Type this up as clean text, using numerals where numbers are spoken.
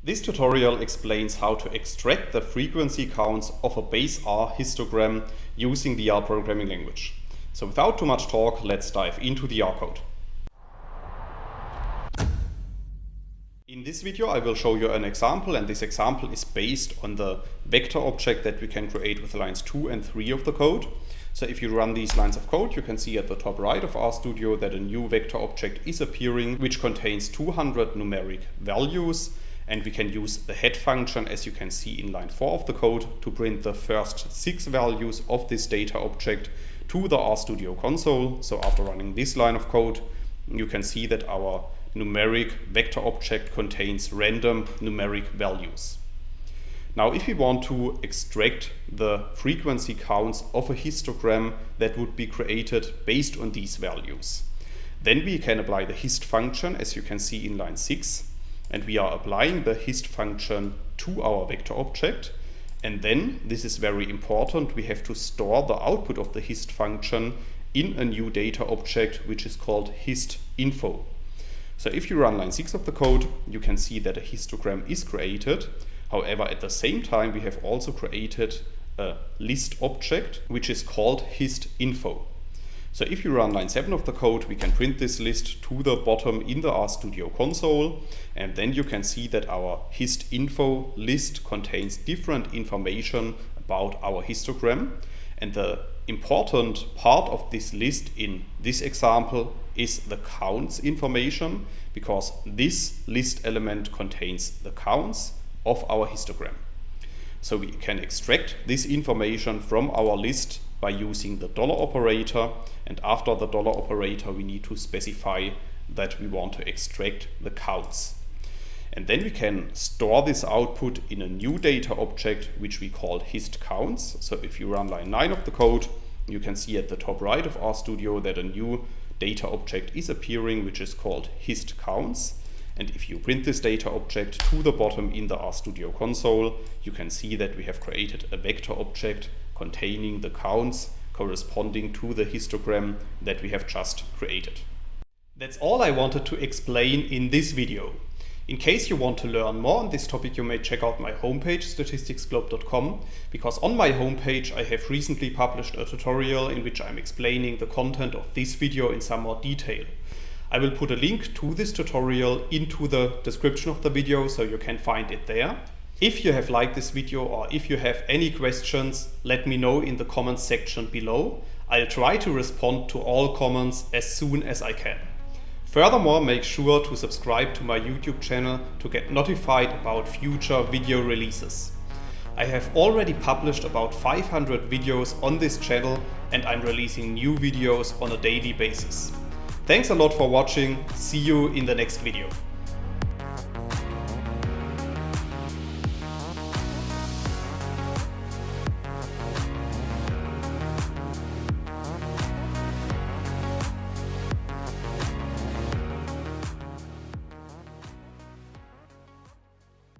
This tutorial explains how to extract the frequency counts of a base R histogram using the R programming language. So without too much talk, let's dive into the R code. In this video I will show you an example, and this example is based on the vector object that we can create with lines 2 and 3 of the code. So if you run these lines of code, you can see at the top right of RStudio that a new vector object is appearing which contains 200 numeric values. And we can use the head function, as you can see in line 4 of the code, to print the first 6 values of this data object to the RStudio console. So after running this line of code, you can see that our numeric vector object contains random numeric values. Now, if we want to extract the frequency counts of a histogram that would be created based on these values, then we can apply the hist function, as you can see in line 6. And we are applying the hist function to our vector object. And then, this is very important, we have to store the output of the hist function in a new data object which is called hist info. So if you run line 6 of the code, you can see that a histogram is created. However, at the same time, we have also created a list object which is called hist info. So if you run line 7 of the code, we can print this list to the bottom in the RStudio console, and then you can see that our hist info list contains different information about our histogram. And the important part of this list in this example is the counts information, because this list element contains the counts of our histogram. So we can extract this information from our list by using the dollar operator, and after the dollar operator we need to specify that we want to extract the counts. And then we can store this output in a new data object which we call hist counts. So if you run line 9 of the code, you can see at the top right of RStudio that a new data object is appearing which is called hist counts. And if you print this data object to the bottom in the RStudio console, you can see that we have created a vector object containing the counts corresponding to the histogram that we have just created. That's all I wanted to explain in this video. In case you want to learn more on this topic, you may check out my homepage statisticsglobe.com, because on my homepage I have recently published a tutorial in which I'm explaining the content of this video in some more detail. I will put a link to this tutorial into the description of the video so you can find it there. If you have liked this video, or if you have any questions, let me know in the comments section below. I'll try to respond to all comments as soon as I can. Furthermore, make sure to subscribe to my YouTube channel to get notified about future video releases. I have already published about 500 videos on this channel, and I'm releasing new videos on a daily basis. Thanks a lot for watching. See you in the next video.